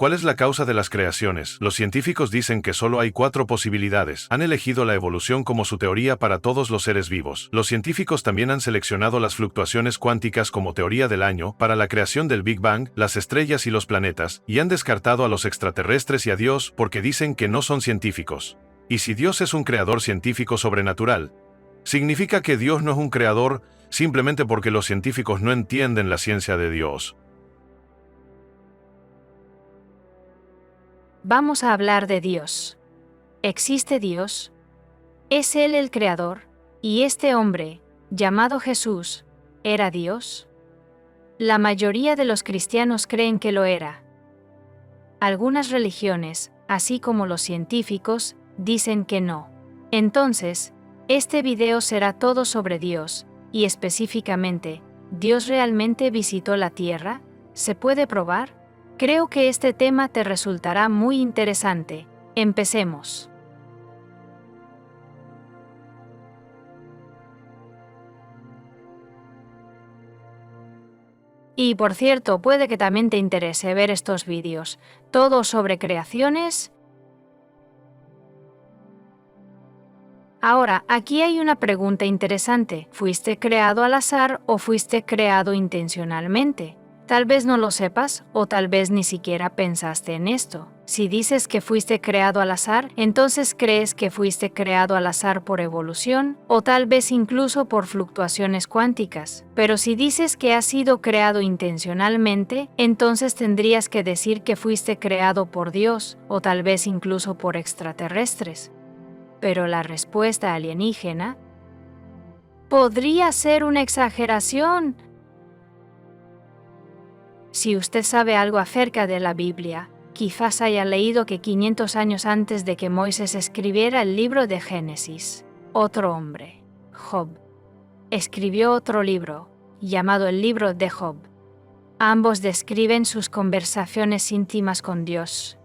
¿Cuál es la causa de las creaciones? Los científicos dicen que solo hay 4 posibilidades. Han elegido la evolución como su teoría para todos los seres vivos. Los científicos también han seleccionado las fluctuaciones cuánticas como teoría del año para la creación del Big Bang, las estrellas y los planetas, y han descartado a los extraterrestres y a Dios porque dicen que no son científicos. Y si Dios es un creador científico sobrenatural, significa que Dios no es un creador simplemente porque los científicos no entienden la ciencia de Dios. Vamos a hablar de Dios. ¿Existe Dios? ¿Es Él el Creador? ¿Y este hombre, llamado Jesús, era Dios? La mayoría de los cristianos creen que lo era. Algunas religiones, así como los científicos, dicen que no. Entonces, este video será todo sobre Dios, y específicamente, ¿Dios realmente visitó la Tierra? ¿Se puede probar? Creo que este tema te resultará muy interesante. Empecemos. Y por cierto, puede que también te interese ver estos vídeos, todo sobre creaciones. Ahora, aquí hay una pregunta interesante. ¿Fuiste creado al azar o fuiste creado intencionalmente? Tal vez no lo sepas o tal vez ni siquiera pensaste en esto. Si dices que fuiste creado al azar, entonces crees que fuiste creado al azar por evolución o tal vez incluso por fluctuaciones cuánticas. Pero si dices que has sido creado intencionalmente, entonces tendrías que decir que fuiste creado por Dios o tal vez incluso por extraterrestres. Pero la respuesta alienígena podría ser una exageración. Si usted sabe algo acerca de la Biblia, quizás haya leído que 500 años antes de que Moisés escribiera el libro de Génesis, otro hombre, Job, escribió otro libro, llamado el libro de Job. Ambos describen sus conversaciones íntimas con Dios.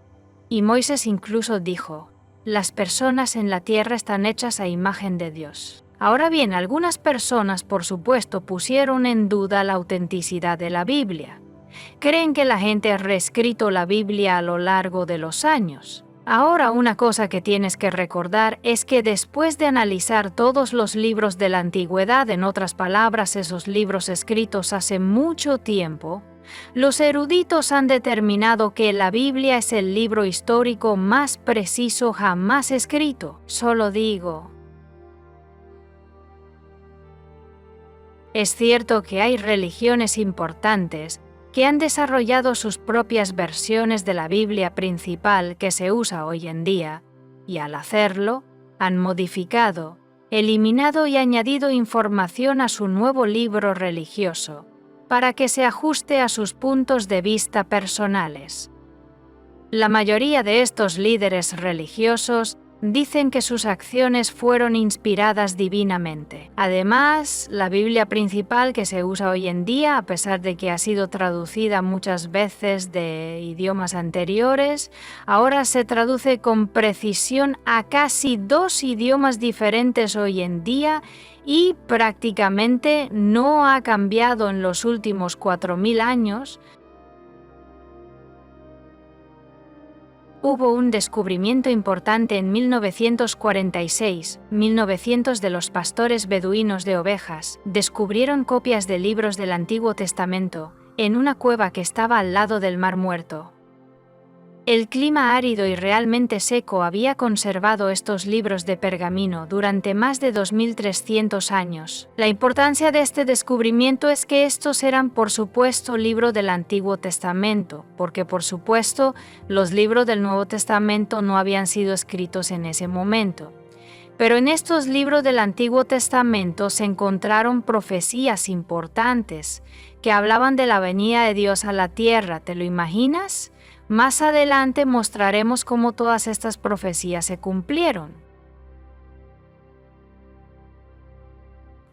Y Moisés incluso dijo: las personas en la tierra están hechas a imagen de Dios. Ahora bien, algunas personas, por supuesto, pusieron en duda la autenticidad de la Biblia. Creen que la gente ha reescrito la Biblia a lo largo de los años. Ahora, una cosa que tienes que recordar es que después de analizar todos los libros de la antigüedad, en otras palabras, esos libros escritos hace mucho tiempo, los eruditos han determinado que la Biblia es el libro histórico más preciso jamás escrito. Solo digo. Es cierto que hay religiones importantes que han desarrollado sus propias versiones de la Biblia principal que se usa hoy en día, y al hacerlo, han modificado, eliminado y añadido información a su nuevo libro religioso, para que se ajuste a sus puntos de vista personales. La mayoría de estos líderes religiosos dicen que sus acciones fueron inspiradas divinamente. Además, la Biblia principal que se usa hoy en día, a pesar de que ha sido traducida muchas veces de idiomas anteriores, ahora se traduce con precisión a casi 2 idiomas diferentes hoy en día y prácticamente no ha cambiado en los últimos 4000 años. Hubo un descubrimiento importante en 1946. 1900 de los pastores beduinos de ovejas descubrieron copias de libros del Antiguo Testamento en una cueva que estaba al lado del Mar Muerto. El clima árido y realmente seco había conservado estos libros de pergamino durante más de 2300 años. La importancia de este descubrimiento es que estos eran, por supuesto, libros del Antiguo Testamento, porque, por supuesto, los libros del Nuevo Testamento no habían sido escritos en ese momento. Pero en estos libros del Antiguo Testamento se encontraron profecías importantes que hablaban de la venida de Dios a la tierra. ¿Te lo imaginas? Más adelante mostraremos cómo todas estas profecías se cumplieron.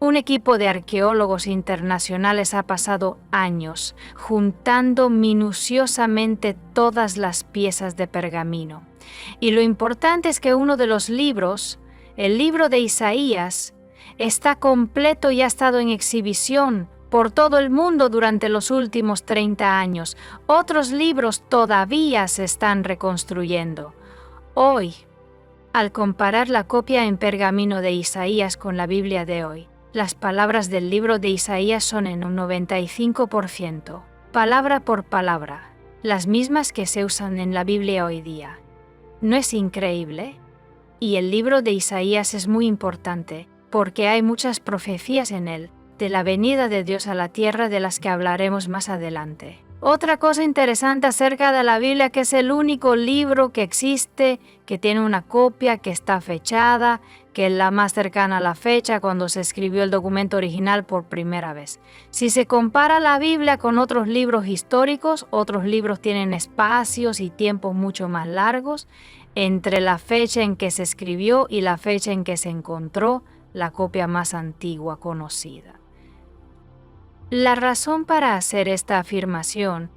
Un equipo de arqueólogos internacionales ha pasado años juntando minuciosamente todas las piezas de pergamino. Y lo importante es que uno de los libros, el libro de Isaías, está completo y ha estado en exhibición por todo el mundo durante los últimos 30 años. Otros libros todavía se están reconstruyendo. Hoy, al comparar la copia en pergamino de Isaías con la Biblia de hoy, las palabras del libro de Isaías son en un 95%, palabra por palabra, las mismas que se usan en la Biblia hoy día. ¿No es increíble? Y el libro de Isaías es muy importante, porque hay muchas profecías en él, de la venida de Dios a la tierra de las que hablaremos más adelante. Otra cosa interesante acerca de la Biblia, que es el único libro que existe, que tiene una copia, que está fechada, que es la más cercana a la fecha cuando se escribió el documento original por primera vez. Si se compara la Biblia con otros libros históricos, otros libros tienen espacios y tiempos mucho más largos entre la fecha en que se escribió y la fecha en que se encontró la copia más antigua conocida. La razón para hacer esta afirmación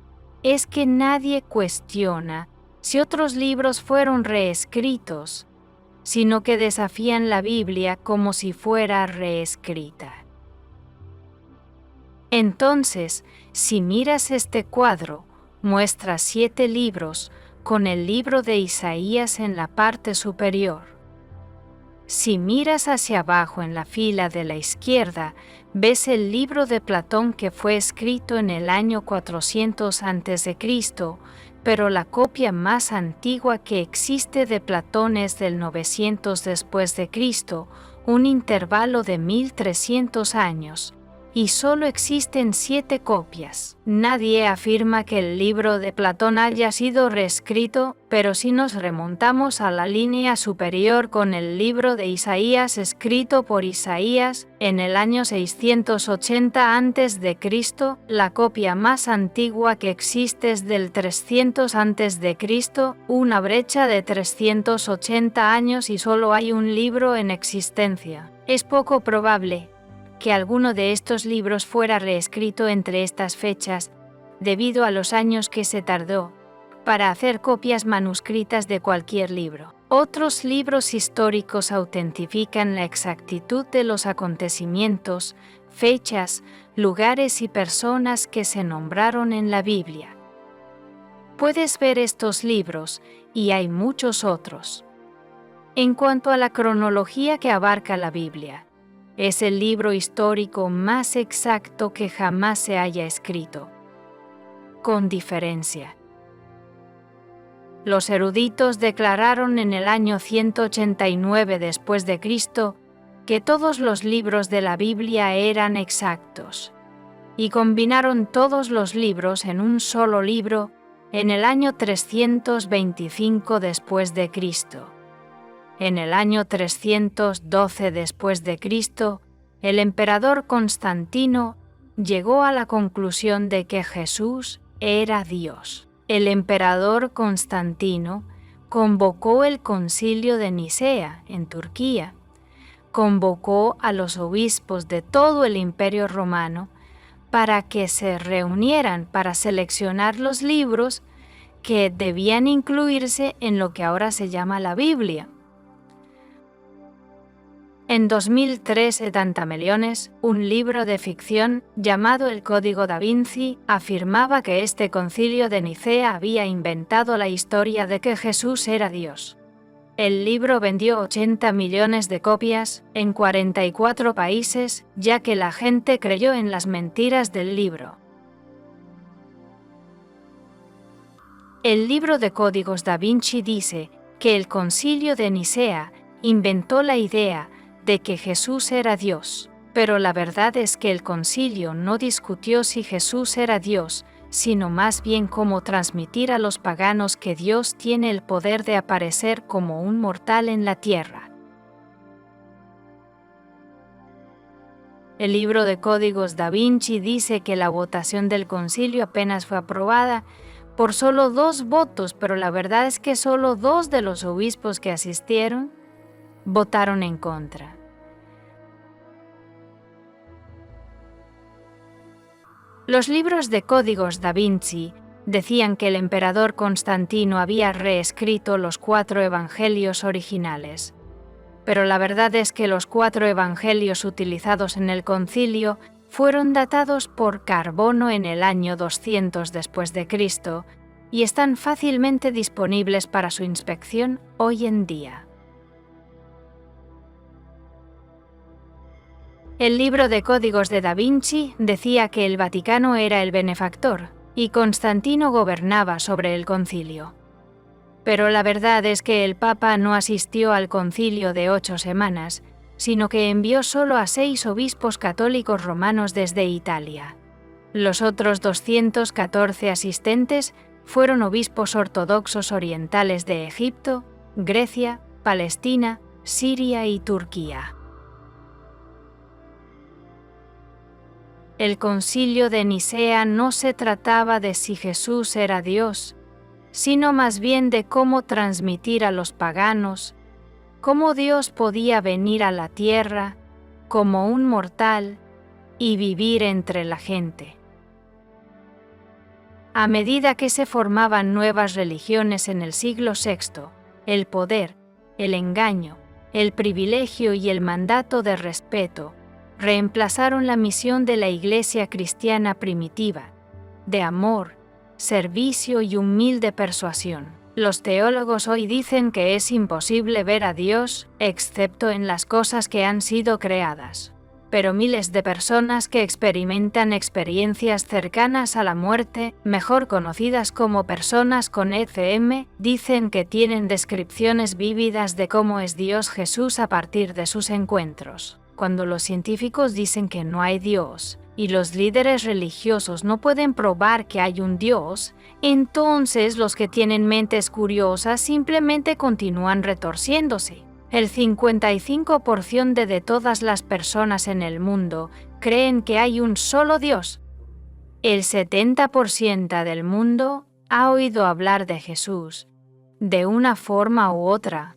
es que nadie cuestiona si otros libros fueron reescritos, sino que desafían la Biblia como si fuera reescrita. Entonces, si miras este cuadro, muestra 7 libros con el libro de Isaías en la parte superior. Si miras hacia abajo en la fila de la izquierda, ves el libro de Platón que fue escrito en el año 400 a.C., pero la copia más antigua que existe de Platón es del 900 después de Cristo, un intervalo de 1300 años, y solo existen 7 copias. Nadie afirma que el libro de Platón haya sido reescrito, pero si nos remontamos a la línea superior con el libro de Isaías escrito por Isaías en el año 680 a.C., la copia más antigua que existe es del 300 a.C., una brecha de 380 años y solo hay un libro en existencia. Es poco probable que alguno de estos libros fuera reescrito entre estas fechas, debido a los años que se tardó para hacer copias manuscritas de cualquier libro. Otros libros históricos autentifican la exactitud de los acontecimientos, fechas, lugares y personas que se nombraron en la Biblia. Puedes ver estos libros, y hay muchos otros. En cuanto a la cronología que abarca la Biblia, es el libro histórico más exacto que jamás se haya escrito. Con diferencia. Los eruditos declararon en el año 189 después de Cristo que todos los libros de la Biblia eran exactos, y combinaron todos los libros en un solo libro en el año 325 después de Cristo. En el año 312 después de Cristo, el emperador Constantino llegó a la conclusión de que Jesús era Dios. El emperador Constantino convocó el Concilio de Nicea en Turquía, convocó a los obispos de todo el Imperio Romano para que se reunieran para seleccionar los libros que debían incluirse en lo que ahora se llama la Biblia. En 2003, Tantameliones, un libro de ficción llamado El Código da Vinci, afirmaba que este concilio de Nicea había inventado la historia de que Jesús era Dios. El libro vendió 80 millones de copias en 44 países, ya que la gente creyó en las mentiras del libro. El libro de Códigos da Vinci dice que el concilio de Nicea inventó la idea de que Jesús era Dios, pero la verdad es que el concilio no discutió si Jesús era Dios, sino más bien cómo transmitir a los paganos que Dios tiene el poder de aparecer como un mortal en la tierra. El libro de Códigos da Vinci dice que la votación del concilio apenas fue aprobada por solo 2 votos, pero la verdad es que solo 2 de los obispos que asistieron votaron en contra. Los libros de Códigos da Vinci decían que el emperador Constantino había reescrito los 4 evangelios originales, pero la verdad es que los 4 evangelios utilizados en el concilio fueron datados por carbono en el año 200 después de Cristo y están fácilmente disponibles para su inspección hoy en día. El libro de códigos de Da Vinci decía que el Vaticano era el benefactor y Constantino gobernaba sobre el concilio. Pero la verdad es que el Papa no asistió al concilio de 8 semanas, sino que envió solo a 6 obispos católicos romanos desde Italia. Los otros 214 asistentes fueron obispos ortodoxos orientales de Egipto, Grecia, Palestina, Siria y Turquía. El concilio de Nicea no se trataba de si Jesús era Dios, sino más bien de cómo transmitir a los paganos cómo Dios podía venir a la tierra como un mortal y vivir entre la gente. A medida que se formaban nuevas religiones en el siglo VI, el poder, el engaño, el privilegio y el mandato de respeto reemplazaron la misión de la Iglesia cristiana primitiva, de amor, servicio y humilde persuasión. Los teólogos hoy dicen que es imposible ver a Dios, excepto en las cosas que han sido creadas. Pero miles de personas que experimentan experiencias cercanas a la muerte, mejor conocidas como personas con ECM, dicen que tienen descripciones vívidas de cómo es Dios Jesús a partir de sus encuentros. Cuando los científicos dicen que no hay Dios, y los líderes religiosos no pueden probar que hay un Dios, entonces los que tienen mentes curiosas simplemente continúan retorciéndose. El 55% de todas las personas en el mundo creen que hay un solo Dios. El 70% del mundo ha oído hablar de Jesús, de una forma u otra.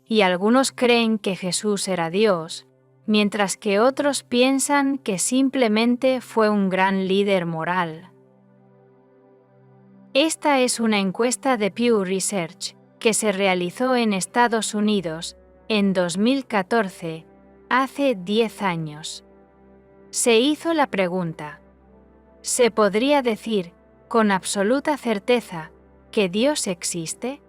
Y algunos creen que Jesús era Dios, mientras que otros piensan que simplemente fue un gran líder moral. Esta es una encuesta de Pew Research que se realizó en Estados Unidos en 2014, hace 10 años. Se hizo la pregunta: ¿se podría decir con absoluta certeza que Dios existe?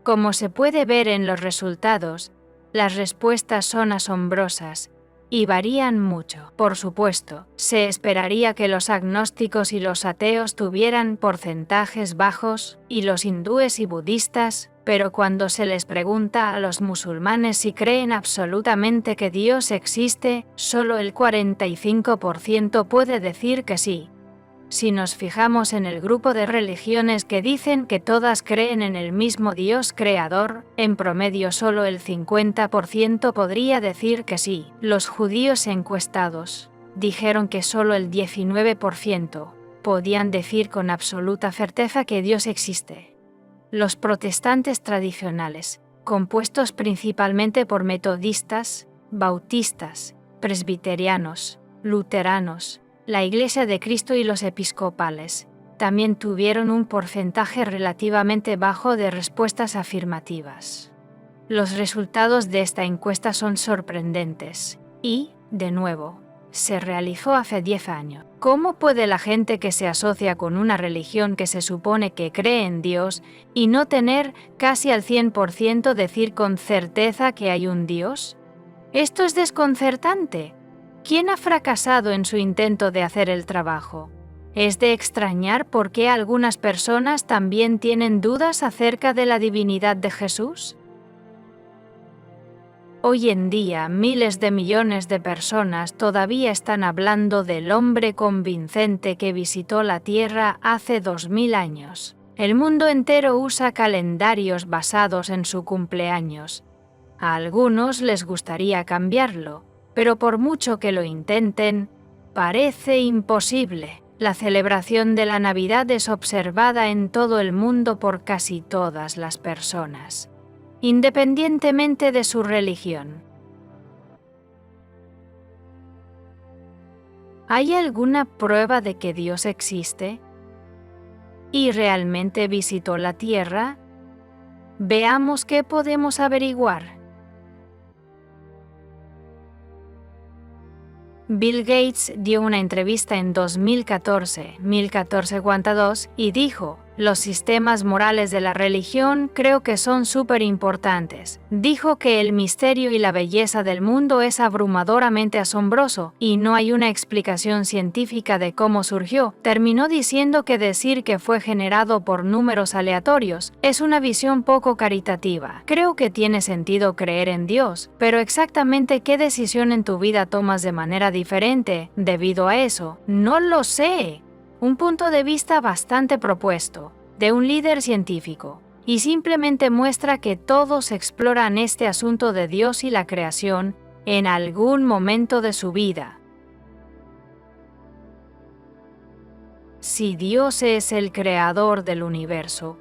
Como se puede ver en los resultados, las respuestas son asombrosas y varían mucho. Por supuesto, se esperaría que los agnósticos y los ateos tuvieran porcentajes bajos, y los hindúes y budistas, pero cuando se les pregunta a los musulmanes si creen absolutamente que Dios existe, solo el 45% puede decir que sí. Si nos fijamos en el grupo de religiones que dicen que todas creen en el mismo Dios creador, en promedio solo el 50% podría decir que sí. Los judíos encuestados dijeron que solo el 19% podían decir con absoluta certeza que Dios existe. Los protestantes tradicionales, compuestos principalmente por metodistas, bautistas, presbiterianos, luteranos, la Iglesia de Cristo y los episcopales, también tuvieron un porcentaje relativamente bajo de respuestas afirmativas. Los resultados de esta encuesta son sorprendentes y, de nuevo, se realizó hace 10 años. ¿Cómo puede la gente que se asocia con una religión que se supone que cree en Dios y no tener casi al 100% decir con certeza que hay un Dios? Esto es desconcertante. ¿Quién ha fracasado en su intento de hacer el trabajo? ¿Es de extrañar por qué algunas personas también tienen dudas acerca de la divinidad de Jesús? Hoy en día, miles de millones de personas todavía están hablando del hombre convincente que visitó la Tierra hace 2000 años. El mundo entero usa calendarios basados en su cumpleaños. A algunos les gustaría cambiarlo, pero por mucho que lo intenten, parece imposible. La celebración de la Navidad es observada en todo el mundo por casi todas las personas, independientemente de su religión. ¿Hay alguna prueba de que Dios existe? ¿Y realmente visitó la Tierra? Veamos qué podemos averiguar. Bill Gates dio una entrevista en 2014 y dijo: "Los sistemas morales de la religión creo que son súper importantes". Dijo que el misterio y la belleza del mundo es abrumadoramente asombroso y no hay una explicación científica de cómo surgió. Terminó diciendo que decir que fue generado por números aleatorios es una visión poco caritativa. Creo que tiene sentido creer en Dios, pero exactamente qué decisión en tu vida tomas de manera diferente debido a eso, no lo sé. Un punto de vista bastante propuesto, de un líder científico, y simplemente muestra que todos exploran este asunto de Dios y la creación en algún momento de su vida. Si Dios es el creador del universo,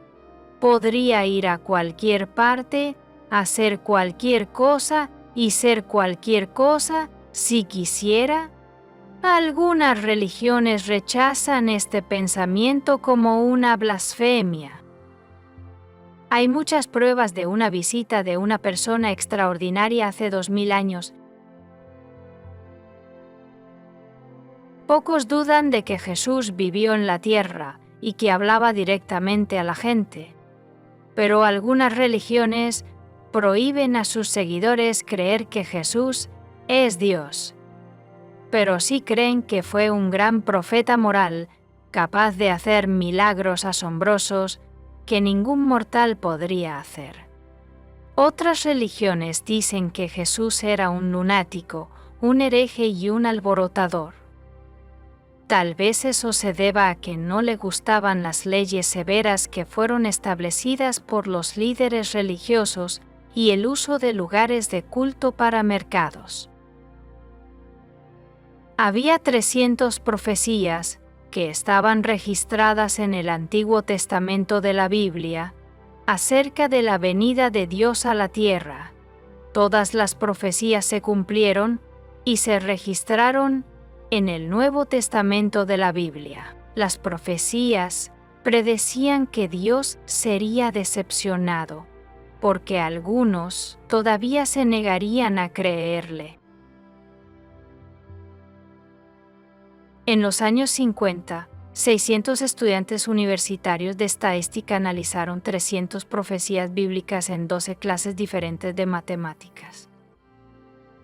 podría ir a cualquier parte, hacer cualquier cosa y ser cualquier cosa si quisiera. Algunas religiones rechazan este pensamiento como una blasfemia. Hay muchas pruebas de una visita de una persona extraordinaria hace 2000 años. Pocos dudan de que Jesús vivió en la tierra y que hablaba directamente a la gente. Pero algunas religiones prohíben a sus seguidores creer que Jesús es Dios. Pero sí creen que fue un gran profeta moral, capaz de hacer milagros asombrosos que ningún mortal podría hacer. Otras religiones dicen que Jesús era un lunático, un hereje y un alborotador. Tal vez eso se deba a que no le gustaban las leyes severas que fueron establecidas por los líderes religiosos y el uso de lugares de culto para mercados. Había 300 profecías que estaban registradas en el Antiguo Testamento de la Biblia acerca de la venida de Dios a la tierra. Todas las profecías se cumplieron y se registraron en el Nuevo Testamento de la Biblia. Las profecías predecían que Dios sería decepcionado, porque algunos todavía se negarían a creerle. En los años 50, 600 estudiantes universitarios de estadística analizaron 300 profecías bíblicas en 12 clases diferentes de matemáticas.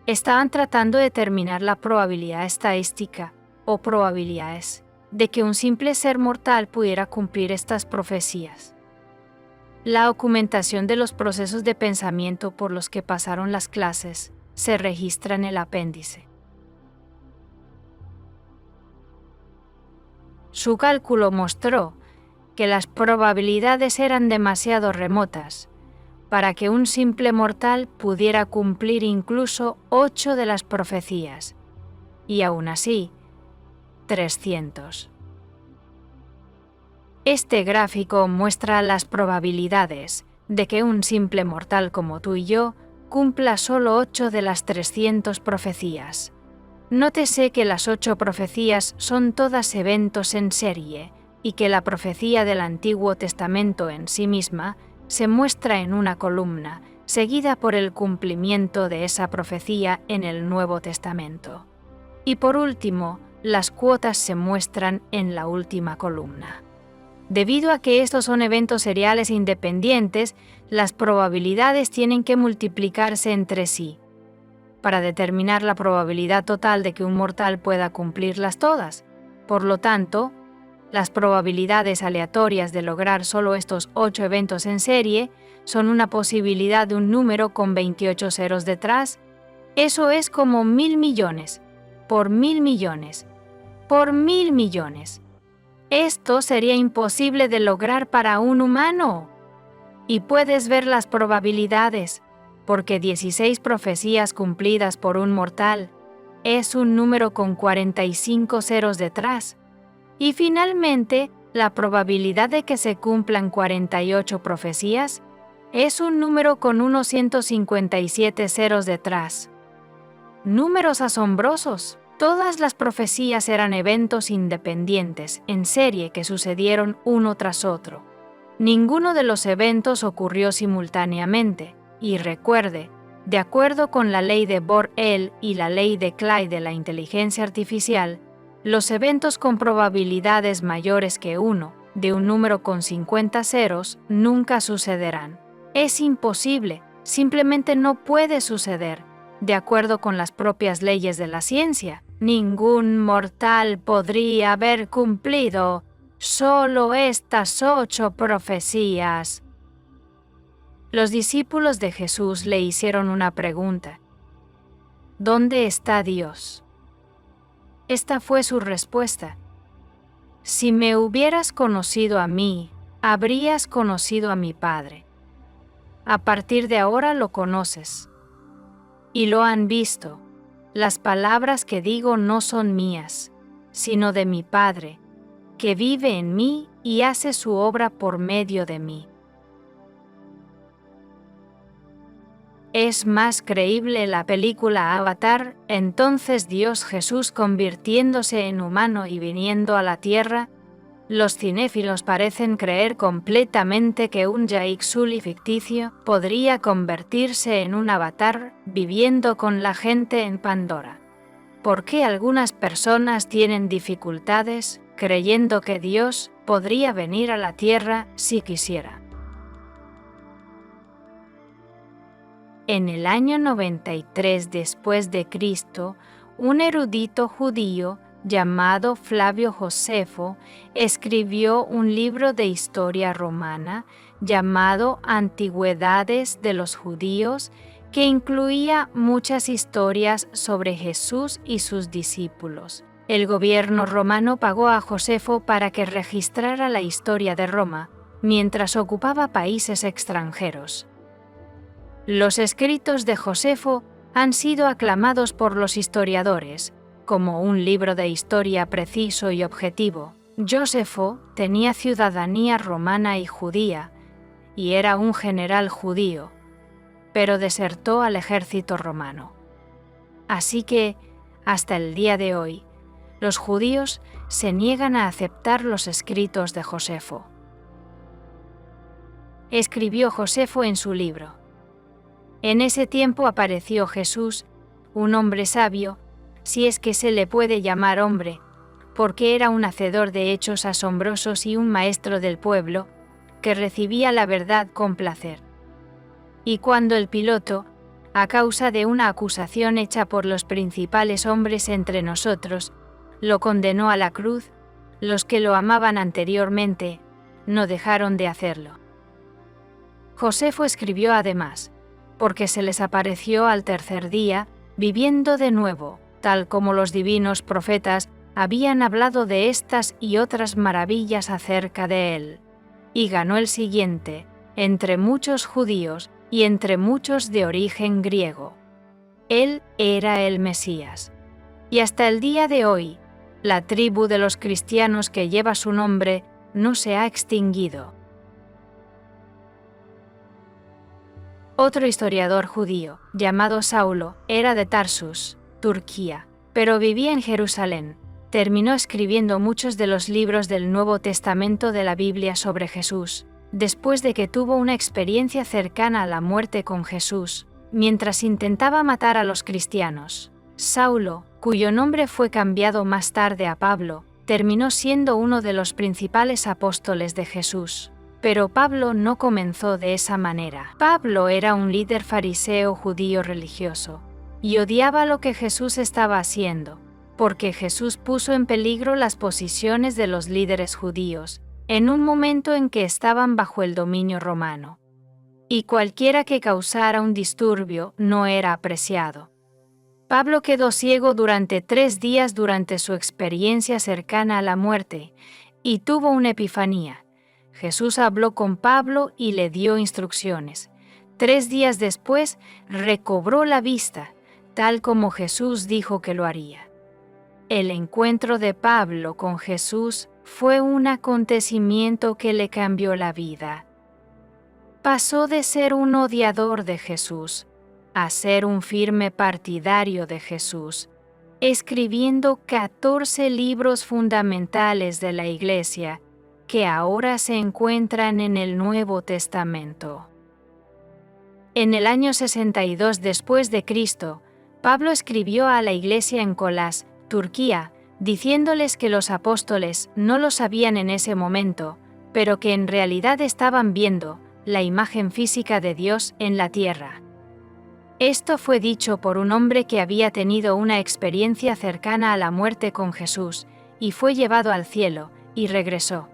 Estaban tratando de determinar la probabilidad estadística, o probabilidades, de que un simple ser mortal pudiera cumplir estas profecías. La documentación de los procesos de pensamiento por los que pasaron las clases se registra en el apéndice. Su cálculo mostró que las probabilidades eran demasiado remotas para que un simple mortal pudiera cumplir incluso 8 de las profecías, y aún así, 300. Este gráfico muestra las probabilidades de que un simple mortal como tú y yo cumpla solo 8 de las 300 profecías. Nótese que las 8 profecías son todas eventos en serie y que la profecía del Antiguo Testamento en sí misma se muestra en una columna, seguida por el cumplimiento de esa profecía en el Nuevo Testamento. Y por último, las cuotas se muestran en la última columna. Debido a que estos son eventos seriales independientes, las probabilidades tienen que multiplicarse entre sí para determinar la probabilidad total de que un mortal pueda cumplirlas todas. Por lo tanto, las probabilidades aleatorias de lograr solo estos 8 eventos en serie son una posibilidad de un número con 28 ceros detrás. Eso es como 1000 millones, por 1000 millones, por 1000 millones. Esto sería imposible de lograr para un humano. Y puedes ver las probabilidades, porque 16 profecías cumplidas por un mortal es un número con 45 ceros detrás. Y finalmente, la probabilidad de que se cumplan 48 profecías es un número con unos 157 ceros detrás. Números asombrosos. Todas las profecías eran eventos independientes, en serie, que sucedieron uno tras otro. Ninguno de los eventos ocurrió simultáneamente. Y recuerde, De acuerdo con la ley de Bohr-El y la ley de Clyde de la inteligencia artificial, los eventos con probabilidades mayores que 1, de un número con 50 ceros, nunca sucederán. Es imposible, simplemente no puede suceder. De acuerdo con las propias leyes de la ciencia, ningún mortal podría haber cumplido solo estas 8 profecías. Los discípulos de Jesús le hicieron una pregunta: ¿dónde está Dios? Esta fue su respuesta: si me hubieras conocido a mí, habrías conocido a mi Padre. A partir de ahora lo conoces y lo han visto. Las palabras que digo no son mías, sino de mi Padre, que vive en mí y hace su obra por medio de mí. Es más creíble la película Avatar, entonces Dios Jesús convirtiéndose en humano y viniendo a la tierra. Los cinéfilos parecen creer completamente que un Jake Sully ficticio podría convertirse en un avatar viviendo con la gente en Pandora. ¿Por qué algunas personas tienen dificultades creyendo que Dios podría venir a la tierra si quisiera? En el año 93 después de Cristo, un erudito judío llamado Flavio Josefo escribió un libro de historia romana llamado Antigüedades de los Judíos, que incluía muchas historias sobre Jesús y sus discípulos. El gobierno romano pagó a Josefo para que registrara la historia de Roma mientras ocupaba países extranjeros. Los escritos de Josefo han sido aclamados por los historiadores como un libro de historia preciso y objetivo. Josefo tenía ciudadanía romana y judía, y era un general judío, pero desertó al ejército romano. Así que, hasta el día de hoy, los judíos se niegan a aceptar los escritos de Josefo. Escribió Josefo en su libro: en ese tiempo apareció Jesús, un hombre sabio, si es que se le puede llamar hombre, porque era un hacedor de hechos asombrosos y un maestro del pueblo, que recibía la verdad con placer. Y cuando el Piloto, a causa de una acusación hecha por los principales hombres entre nosotros, lo condenó a la cruz, los que lo amaban anteriormente no dejaron de hacerlo. Josefo escribió además: porque se les apareció al tercer día, viviendo de nuevo, tal como los divinos profetas habían hablado de estas y otras maravillas acerca de él. Y ganó el siguiente, entre muchos judíos y entre muchos de origen griego. Él era el Mesías. Y hasta el día de hoy, la tribu de los cristianos que lleva su nombre no se ha extinguido. Otro historiador judío, llamado Saulo, era de Tarsus, Turquía, pero vivía en Jerusalén. Terminó escribiendo muchos de los libros del Nuevo Testamento de la Biblia sobre Jesús, después de que tuvo una experiencia cercana a la muerte con Jesús, mientras intentaba matar a los cristianos. Saulo, cuyo nombre fue cambiado más tarde a Pablo, terminó siendo uno de los principales apóstoles de Jesús. Pero Pablo no comenzó de esa manera. Pablo era un líder fariseo judío religioso y odiaba lo que Jesús estaba haciendo, porque Jesús puso en peligro las posiciones de los líderes judíos en un momento en que estaban bajo el dominio romano. Y cualquiera que causara un disturbio no era apreciado. Pablo quedó ciego durante 3 días durante su experiencia cercana a la muerte y tuvo una epifanía. Jesús habló con Pablo y le dio instrucciones. 3 días después, recobró la vista, tal como Jesús dijo que lo haría. El encuentro de Pablo con Jesús fue un acontecimiento que le cambió la vida. Pasó de ser un odiador de Jesús a ser un firme partidario de Jesús, escribiendo 14 libros fundamentales de la Iglesia, que ahora se encuentran en el Nuevo Testamento. En el año 62 después de Cristo, Pablo escribió a la iglesia en Colás, Turquía, diciéndoles que los apóstoles no lo sabían en ese momento, pero que en realidad estaban viendo la imagen física de Dios en la tierra. Esto fue dicho por un hombre que había tenido una experiencia cercana a la muerte con Jesús, y fue llevado al cielo, y regresó.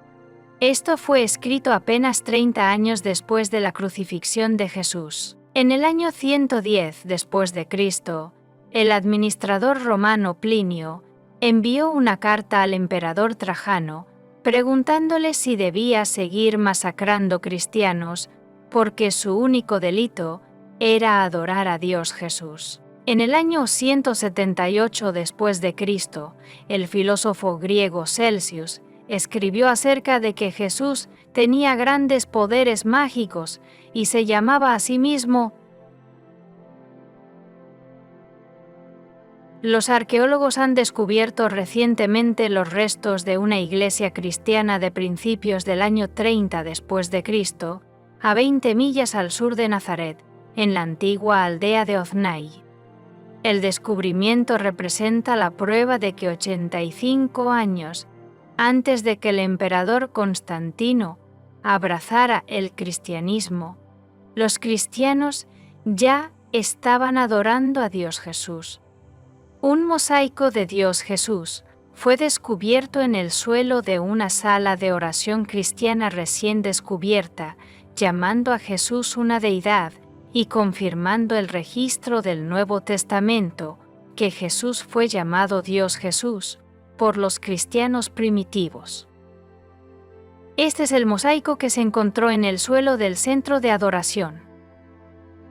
Esto fue escrito apenas 30 años después de la crucifixión de Jesús. En el año 110 después de Cristo, el administrador romano Plinio envió una carta al emperador Trajano, preguntándole si debía seguir masacrando cristianos, porque su único delito era adorar a Dios Jesús. En el año 178 después de Cristo, el filósofo griego Celsius escribió acerca de que Jesús tenía grandes poderes mágicos y se llamaba a sí mismo. Los arqueólogos han descubierto recientemente los restos de una iglesia cristiana de principios del año 30 después de Cristo, a 20 millas al sur de Nazaret, en la antigua aldea de Oznai. El descubrimiento representa la prueba de que 85 años antes de que el emperador Constantino abrazara el cristianismo, los cristianos ya estaban adorando a Dios Jesús. Un mosaico de Dios Jesús fue descubierto en el suelo de una sala de oración cristiana recién descubierta, llamando a Jesús una deidad y confirmando el registro del Nuevo Testamento, que Jesús fue llamado Dios Jesús por los cristianos primitivos. Este es el mosaico que se encontró en el suelo del centro de adoración.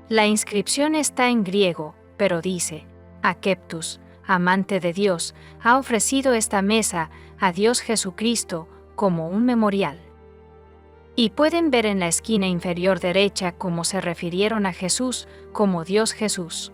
La inscripción está en griego, pero dice: Akeptus, amante de Dios, ha ofrecido esta mesa a Dios Jesucristo como un memorial. Y pueden ver en la esquina inferior derecha cómo se refirieron a Jesús como Dios Jesús.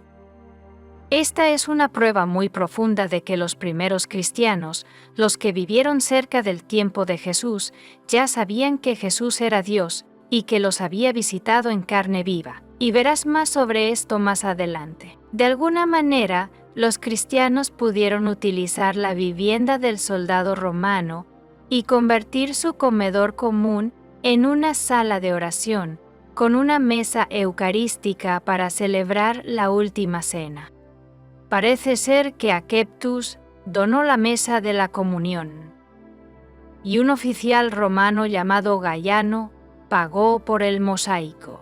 Esta es una prueba muy profunda de que los primeros cristianos, los que vivieron cerca del tiempo de Jesús, ya sabían que Jesús era Dios y que los había visitado en carne viva. Y verás más sobre esto más adelante. De alguna manera, los cristianos pudieron utilizar la vivienda del soldado romano y convertir su comedor común en una sala de oración, con una mesa eucarística para celebrar la última cena. Parece ser que Akeptus donó la mesa de la comunión, y un oficial romano llamado Gaiano pagó por el mosaico.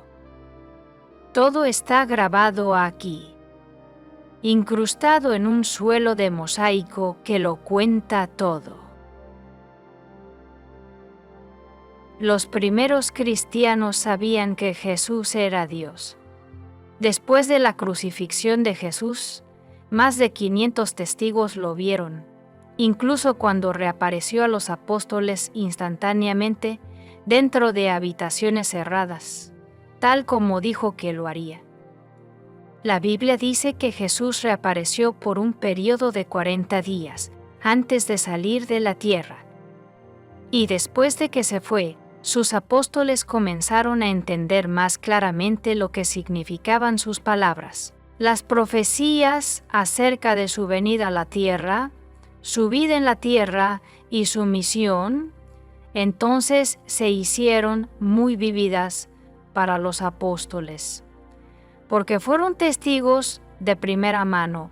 Todo está grabado aquí, incrustado en un suelo de mosaico que lo cuenta todo. Los primeros cristianos sabían que Jesús era Dios. Después de la crucifixión de Jesús, más de 500 testigos lo vieron, incluso cuando reapareció a los apóstoles instantáneamente dentro de habitaciones cerradas, tal como dijo que lo haría. La Biblia dice que Jesús reapareció por un periodo de 40 días antes de salir de la tierra. Y después de que se fue, sus apóstoles comenzaron a entender más claramente lo que significaban sus palabras. Las profecías acerca de su venida a la tierra, su vida en la tierra y su misión, entonces se hicieron muy vívidas para los apóstoles, porque fueron testigos de primera mano.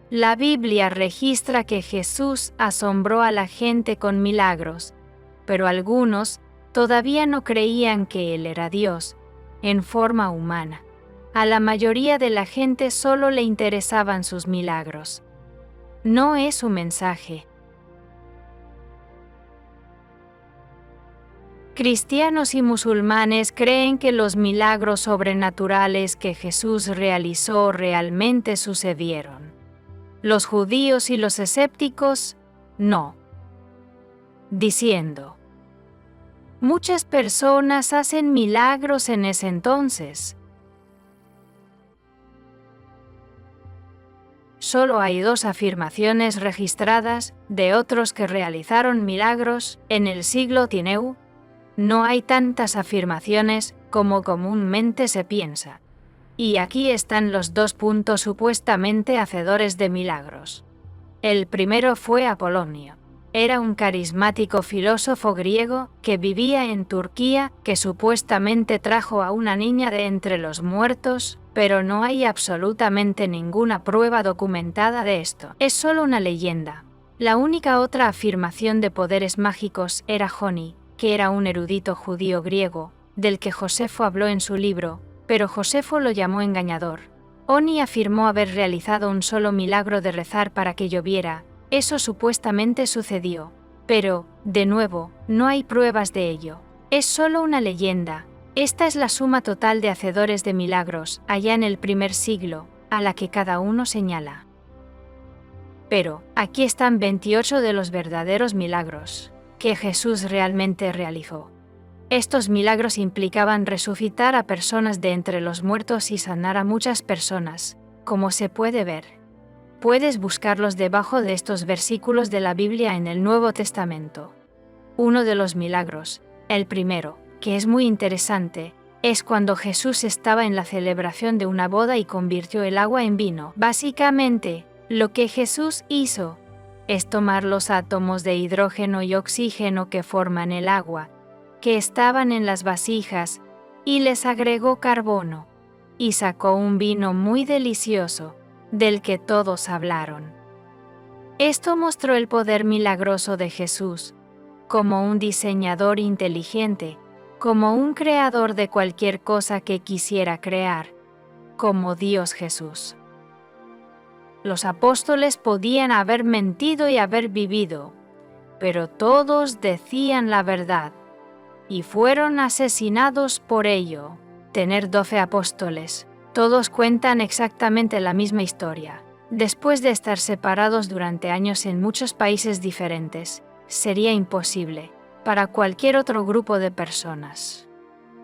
La Biblia registra que Jesús asombró a la gente con milagros, pero algunos todavía no creían que Él era Dios, en forma humana. A la mayoría de la gente solo le interesaban sus milagros. No es su mensaje. Cristianos y musulmanes creen que los milagros sobrenaturales que Jesús realizó realmente sucedieron. Los judíos y los escépticos, no. Diciendo: muchas personas hacen milagros en ese entonces. Solo hay 2 afirmaciones registradas de otros que realizaron milagros en el siglo IX. No hay tantas afirmaciones como comúnmente se piensa. Y aquí están los 2 puntos supuestamente hacedores de milagros. El primero fue Apolonio. Era un carismático filósofo griego que vivía en Turquía que supuestamente trajo a una niña de entre los muertos, pero no hay absolutamente ninguna prueba documentada de esto. Es solo una leyenda. La única otra afirmación de poderes mágicos era Joni, que era un erudito judío griego, del que Josefo habló en su libro, pero Josefo lo llamó engañador. Oni afirmó haber realizado un solo milagro de rezar para que lloviera. Eso supuestamente sucedió, pero, de nuevo, no hay pruebas de ello. Es solo una leyenda. Esta es la suma total de hacedores de milagros, allá en el primer siglo, a la que cada uno señala. Pero, aquí están 28 de los verdaderos milagros que Jesús realmente realizó. Estos milagros implicaban resucitar a personas de entre los muertos y sanar a muchas personas, como se puede ver. Puedes buscarlos debajo de estos versículos de la Biblia en el Nuevo Testamento. Uno de los milagros, el primero, que es muy interesante, es cuando Jesús estaba en la celebración de una boda y convirtió el agua en vino. Básicamente, lo que Jesús hizo es tomar los átomos de hidrógeno y oxígeno que forman el agua, que estaban en las vasijas, y les agregó carbono, y sacó un vino muy delicioso, del que todos hablaron. Esto mostró el poder milagroso de Jesús, como un diseñador inteligente, como un creador de cualquier cosa que quisiera crear, como Dios Jesús. Los apóstoles podían haber mentido y haber vivido, pero todos decían la verdad, y fueron asesinados por ello. Tener 12 apóstoles. Todos cuentan exactamente la misma historia. Después de estar separados durante años en muchos países diferentes, sería imposible para cualquier otro grupo de personas.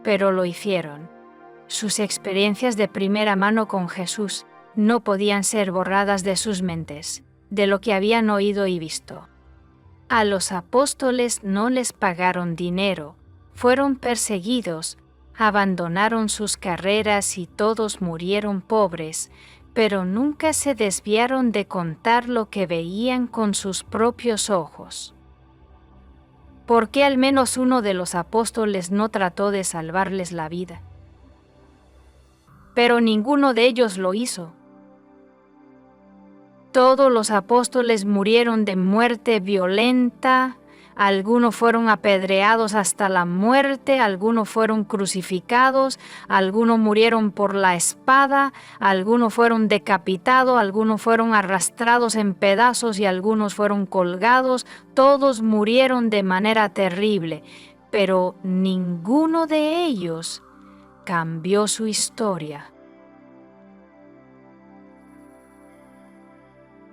Pero lo hicieron. Sus experiencias de primera mano con Jesús no podían ser borradas de sus mentes, de lo que habían oído y visto. A los apóstoles no les pagaron dinero, fueron perseguidos, abandonaron sus carreras y todos murieron pobres, pero nunca se desviaron de contar lo que veían con sus propios ojos. ¿Por qué al menos uno de los apóstoles no trató de salvarles la vida? Pero ninguno de ellos lo hizo. Todos los apóstoles murieron de muerte violenta. Algunos fueron apedreados hasta la muerte, algunos fueron crucificados, algunos murieron por la espada, algunos fueron decapitados, algunos fueron arrastrados en pedazos y algunos fueron colgados. Todos murieron de manera terrible, pero ninguno de ellos cambió su historia.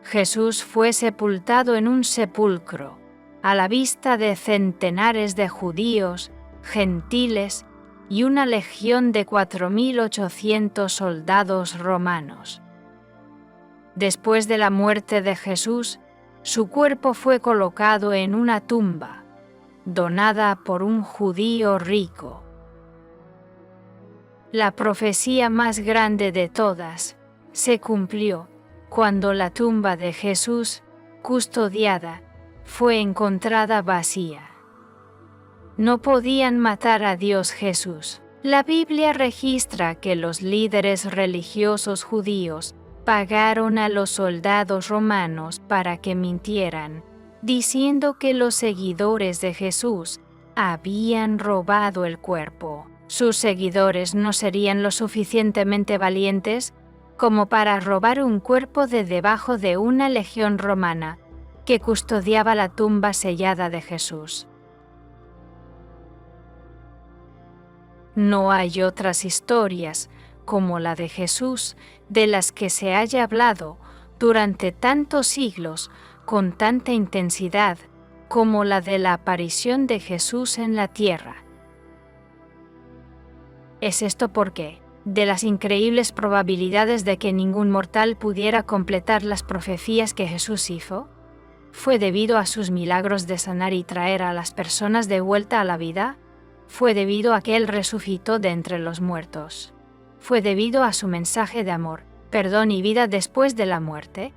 Jesús fue sepultado en un sepulcro, a la vista de centenares de judíos, gentiles y una legión de 4.800 soldados romanos. Después de la muerte de Jesús, su cuerpo fue colocado en una tumba, donada por un judío rico. La profecía más grande de todas se cumplió cuando la tumba de Jesús, custodiada, fue encontrada vacía. No podían matar a Dios Jesús. La Biblia registra que los líderes religiosos judíos pagaron a los soldados romanos para que mintieran, diciendo que los seguidores de Jesús habían robado el cuerpo. ¿Sus seguidores no serían lo suficientemente valientes como para robar un cuerpo de debajo de una legión romana que custodiaba la tumba sellada de Jesús? No hay otras historias como la de Jesús de las que se haya hablado durante tantos siglos con tanta intensidad como la de la aparición de Jesús en la tierra. ¿Es esto porque, de las increíbles probabilidades de que ningún mortal pudiera completar las profecías que Jesús hizo, fue debido a sus milagros de sanar y traer a las personas de vuelta a la vida? Fue debido a que Él resucitó de entre los muertos. Fue debido a su mensaje de amor, perdón y vida después de la muerte.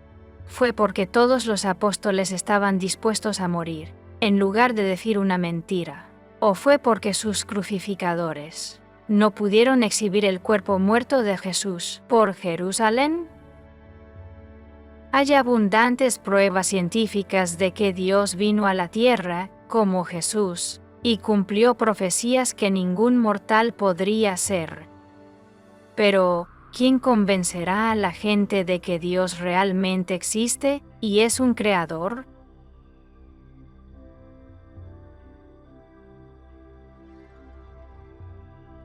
Fue porque todos los apóstoles estaban dispuestos a morir, en lugar de decir una mentira. ¿O fue porque sus crucificadores no pudieron exhibir el cuerpo muerto de Jesús por Jerusalén? Hay abundantes pruebas científicas de que Dios vino a la tierra, como Jesús, y cumplió profecías que ningún mortal podría hacer. Pero, ¿quién convencerá a la gente de que Dios realmente existe y es un creador?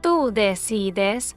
Tú decides